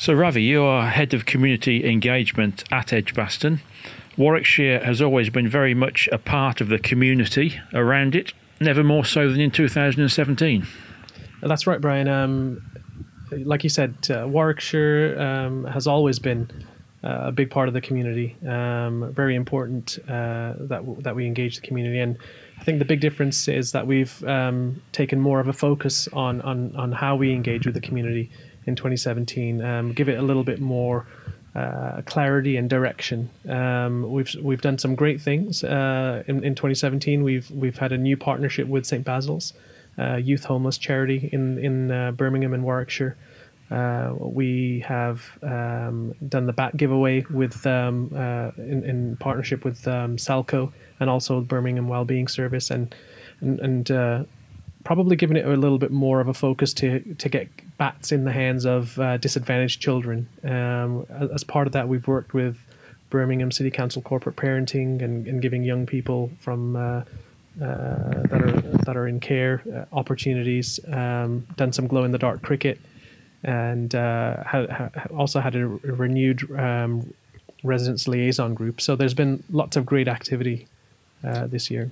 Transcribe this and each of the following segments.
So Ravi, you are Head of Community Engagement at Edgbaston. Warwickshire has always been very much a part of the community around it, never more so than in 2017. That's right, Brian. Like you said, Warwickshire has always been a big part of the community. Very important that we engage the community, and I think the big difference is that we've taken more of a focus on how we engage with the community in 2017. Give it a little bit more clarity and direction. We've done some great things in 2017. We've had a new partnership with St. Basil's, youth homeless charity in Birmingham and Warwickshire. We have done the bat giveaway with in partnership with Salco and also Birmingham Wellbeing Service, and probably giving it a little bit more of a focus to get bats in the hands of disadvantaged children. As part of that, we've worked with Birmingham City Council corporate parenting and giving young people from that are in care opportunities. Done some glow in the dark cricket, and also had a renewed residents liaison group. So there's been lots of great activity this year.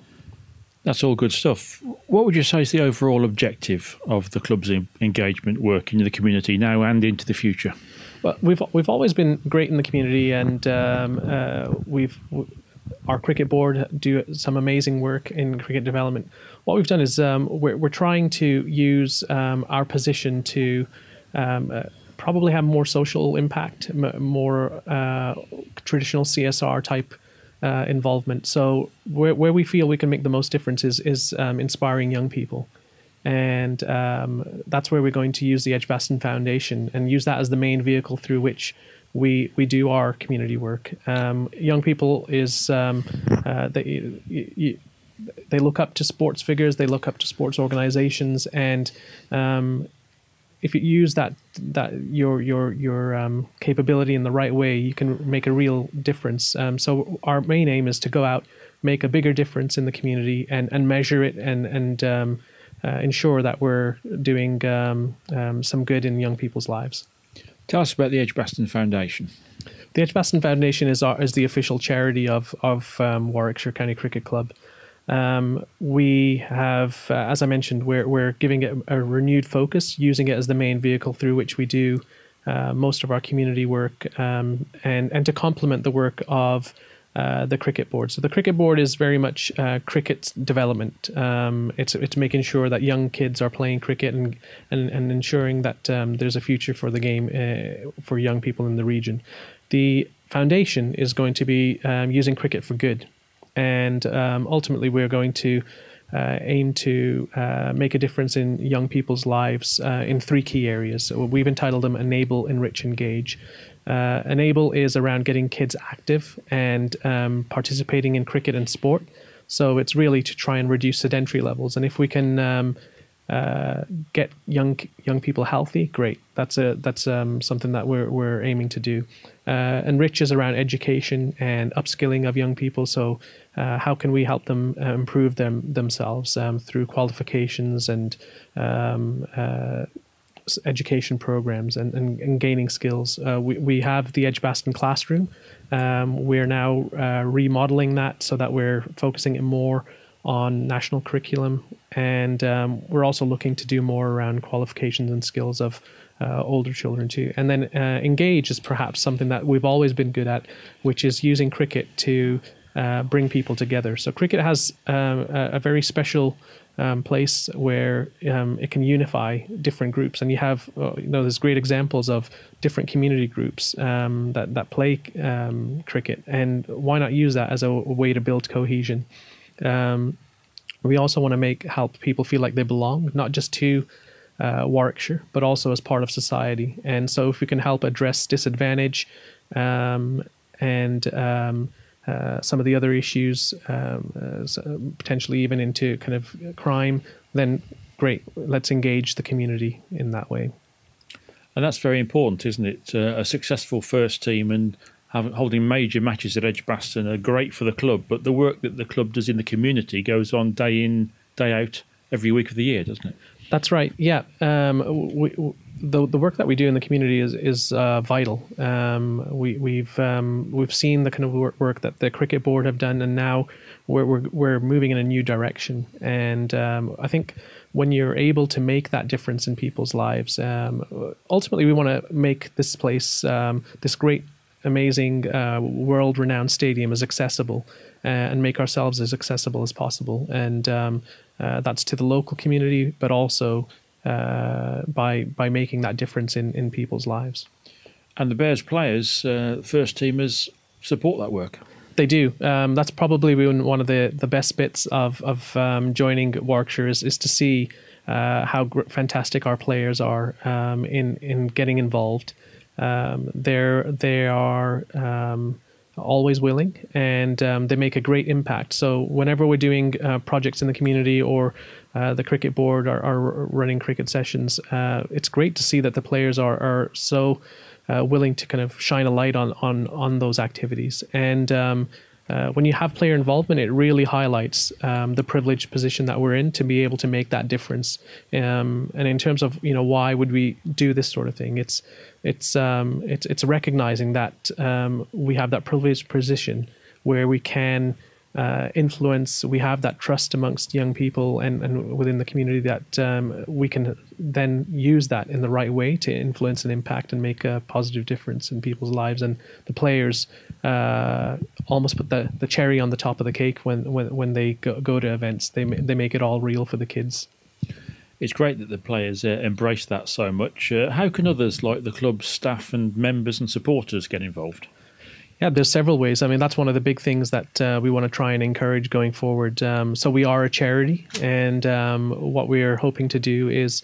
That's all good stuff. What would you say is the overall objective of the club's engagement work in the community now and into the future? Well, we've always been great in the community, and our cricket board do some amazing work in cricket development. What we've done is we're trying to use our position to probably have more social impact, more traditional CSR type involvement. So where we feel we can make the most difference is inspiring young people. And that's where we're going to use the Edgbaston Foundation and use that as the main vehicle through which we do our community work. Young people they look up to sports figures, they look up to sports organizations, and if you use that your capability in the right way, you can make a real difference. So our main aim is to go out, make a bigger difference in the community, and measure it, and ensure that we're doing some good in young people's lives. Tell us about the Edgbaston Foundation. The Edgbaston Foundation is the official charity of Warwickshire County Cricket Club. We have, as I mentioned, we're giving it a renewed focus, using it as the main vehicle through which we do most of our community work, and to complement the work of the cricket board. So the cricket board is very much cricket development. It's making sure that young kids are playing cricket and ensuring that there's a future for the game for young people in the region. The foundation is going to be using cricket for good. And ultimately, we're going to aim to make a difference in young people's lives in three key areas. So we've entitled them Enable, Enrich, Engage. Enable is around getting kids active and participating in cricket and sport. So it's really to try and reduce sedentary levels. And if we can get young people healthy, great. That's something that we're aiming to do. Enrich is around education and upskilling of young people. So how can we help them improve themselves through qualifications and education programs and gaining skills. We have the Edgbaston classroom. We're now remodeling that so that we're focusing it more on national curriculum, and we're also looking to do more around qualifications and skills of older children too. And then Engage is perhaps something that we've always been good at, which is using cricket to bring people together. So cricket has a very special place where it can unify different groups, and you have there's great examples of different community groups that play cricket, and why not use that as a way to build cohesion. We also want to help people feel like they belong, not just to Warwickshire, but also as part of society. And so if we can help address disadvantage and some of the other issues, potentially even into kind of crime, then great, let's engage the community in that way. And that's very important, isn't it? A successful first team and holding major matches at Edgbaston are great for the club, but the work that the club does in the community goes on day in, day out, every week of the year, doesn't it? That's right, yeah. the work that we do in the community is vital. We've seen the kind of work that the cricket board have done, and now we're moving in a new direction. And I think when you're able to make that difference in people's lives, ultimately we want to make this place, this great, amazing, world-renowned stadium, as accessible and make ourselves as accessible as possible. And that's to the local community, but also by making that difference in people's lives. And the Bears players, first teamers, support that work. They do. That's probably been one of the best bits of joining Warwickshire is to see how fantastic our players are in getting involved. They are always willing, and they make a great impact. So whenever we're doing projects in the community, or the cricket board are running cricket sessions, it's great to see that the players are so willing to kind of shine a light on those activities. And when you have player involvement, it really highlights the privileged position that we're in to be able to make that difference. And in terms of why would we do this sort of thing, it's recognizing that we have that privileged position where we can influence. We have that trust amongst young people and within the community that we can then use that in the right way to influence and impact and make a positive difference in people's lives. And the players almost put the cherry on the top of the cake when they go to events. They make it all real for the kids. It's great that the players embrace that so much. How can others, like the club's staff and members and supporters, get involved? Yeah, there's several ways. I mean, that's one of the big things that we want to try and encourage going forward. So we are a charity, and what we are hoping to do is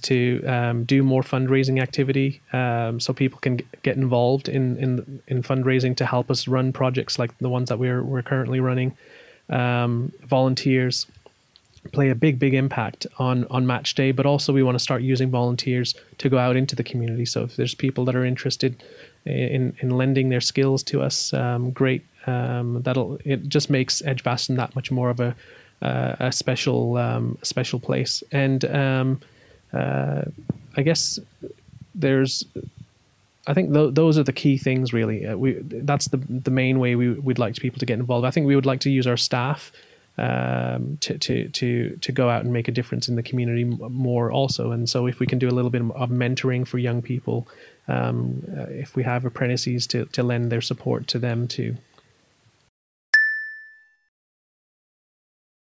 to do more fundraising activity, so people can get involved in fundraising to help us run projects like the ones that we're currently running. Volunteers play a big impact on match day, but also we want to start using volunteers to go out into the community. So if there's people that are interested in lending their skills to us, great. It just makes Edgbaston that much more of a special place. And I guess I think those are the key things really. That's the main way we'd like people to get involved. I think we would like to use our staff to go out and make a difference in the community more also. And so if we can do a little bit of mentoring for young people, if we have apprentices to lend their support to them too.